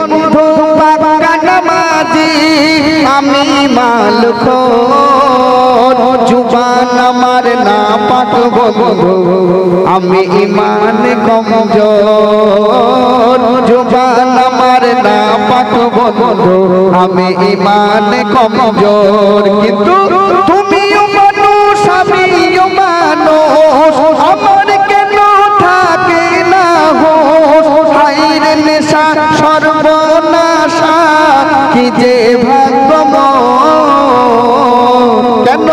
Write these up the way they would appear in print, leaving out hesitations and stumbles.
বন্ধু পাক্কা নামাজি আমি মালখোর জুবান আমার না পাক বন্ধু আমি ঈমান কমজোর জুবান আমার না পাক বন্ধু আমি ঈমান কমজোর কিন্তু তুমিও মানুষ আমিও মানুষ আমার কেন থাকে না হোশ হাইর নেশা সর্বনাশা কি যে ভাগ্যময় কেন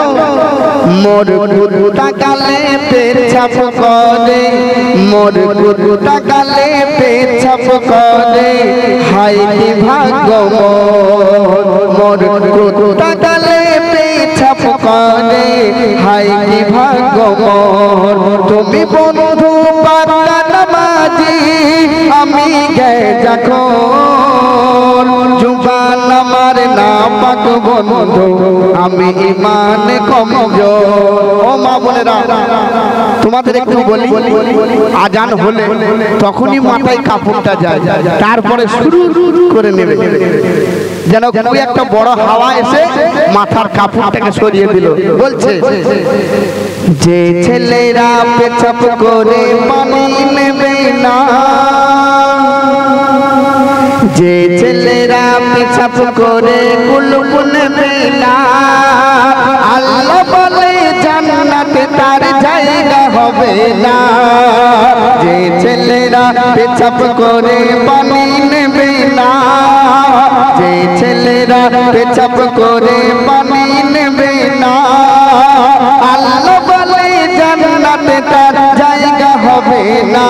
মোর কুত্তা গালে পেছাপ করে মোর কুত্তা গালে পেছাপ করে হাই কি ভাগ্যময় মোর কুত্তা গালে পেছাপ করে হাই কি ভাগ্যময় তুমি বন্ধু পাক্কা নামাজি আমি গাঁজাখোর জুবান আমার না পাক বন্ধু আমি ঈমান কমজোর ও মা বোনেরা তোমাদের একটু বলি আজান হলে তখনই মাথায় কাপড়টা যায় তারপরে শুরু করে নেবে যেন কোন একটা বড় হাওয়া এসে মাথার কাপড়টাকে সরিয়ে দিল বলছে যে ছেলেরা পেছাপ করে পানি নেবে না যে ছেলেরা পেছাপ করে কুলুপ নেবে না আল্লাহ বলে জান্নাতে তার জায়গা হবে না যে ছেলেরা পেছাপ করে পানি নেবে না যে ছেলেরা পেছাপ করে পানি নেবে না আল্লাহ বলে জান্নাতে তার জায়গা হবে না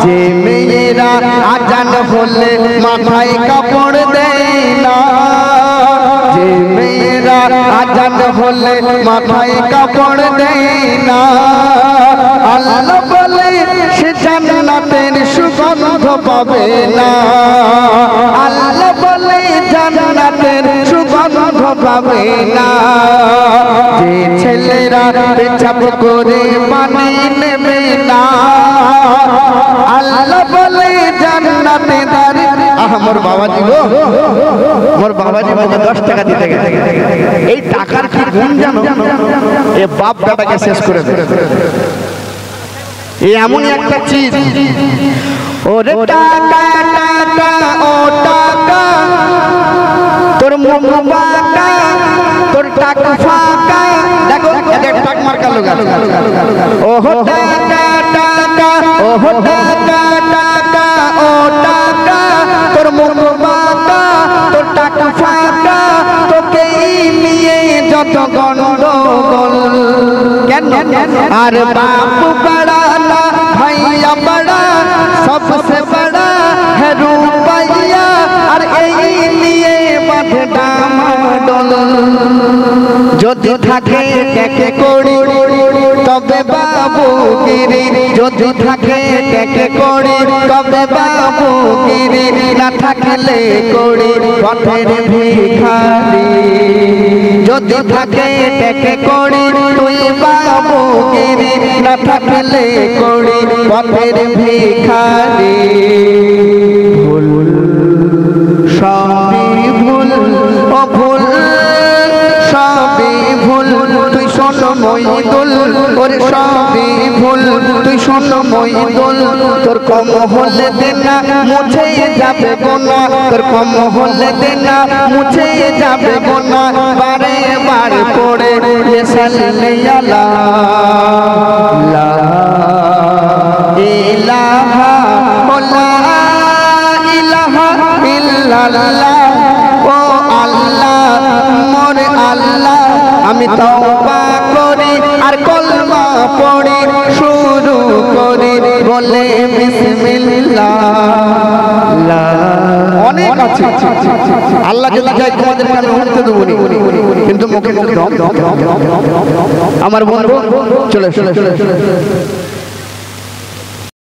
যে মেয়েরা আজান হলে মাথায় কাপড় দেয় না যে মেয়েরা আজান হলে মাথায় কাপড় দেয় না আল্লাহ বলে সে জান্নাতের সুগন্ধ পাবে না আল্লাহ বলে জান্নাতের সুগন্ধ পাবে না যে ছেলেরা পেছাপ করে পানি নেবে না আল্লাহ বলে জান্নাতে তার মোর বাবাজি গো মোর বাবাজি আমাকে 10 টাকা দিতে গেছে এই টাকার কি গুণ জানো এ বাপ দাদাকে শেষ করে দেয় এই এমন একটা চিজ ওরে টাকা টাকা ও টাকা তোর মুখ বাঁকা তোর টাকা ফাঁকা দেখো এদের টাক মার্কা লোক ও টাকা টাকা ও টাকা টাকা ও টাকা তোর মুখ বাঁকা তোর টাকা ফাঁকা তোকে নিয়ে যত গন্ডগোল কেন আর বাপ বড়া না ভাইয়া বড়া सबसे बड़ा है रुपया और এই নিয়ে বাঁধে ডামাডোল যদি থাকে টেকে কড়ি তবে বাবুগিরি যদি থাকে টেকে কড়ি তবে বাবুগিরি না থাকলে কড়ি পথের ভিখারি যদি থাকে টেকে কড়ি তুই বাবুগিরি না থাকলে কড়ি পথের ভিখারি ভুল সবই ভুল ও ভুল সবই ভুল তুই শোন মইদুল ওরে সবই ভুল তুই শোন মইদুল তোর কম হলে দেনা মুছে যাবে গোনা তোর কম হলে দেনা মুছে যাবে গোনা বারে বার পড়ে সাল্লি আলা লা ইলাহা লা ইলাহা ইল্লাল্লাহ ও আল্লাহ মোর আল্লাহ আমি তওবা করি আর কলমা পড়ি শুরু করি বলে বিসমিল্লাহ অনেক আছে আল্লাহ যদি চায় তোমাদের কাছে উঠতে দেব কিন্তু মুখে মুখে আমার বন্ধু চলে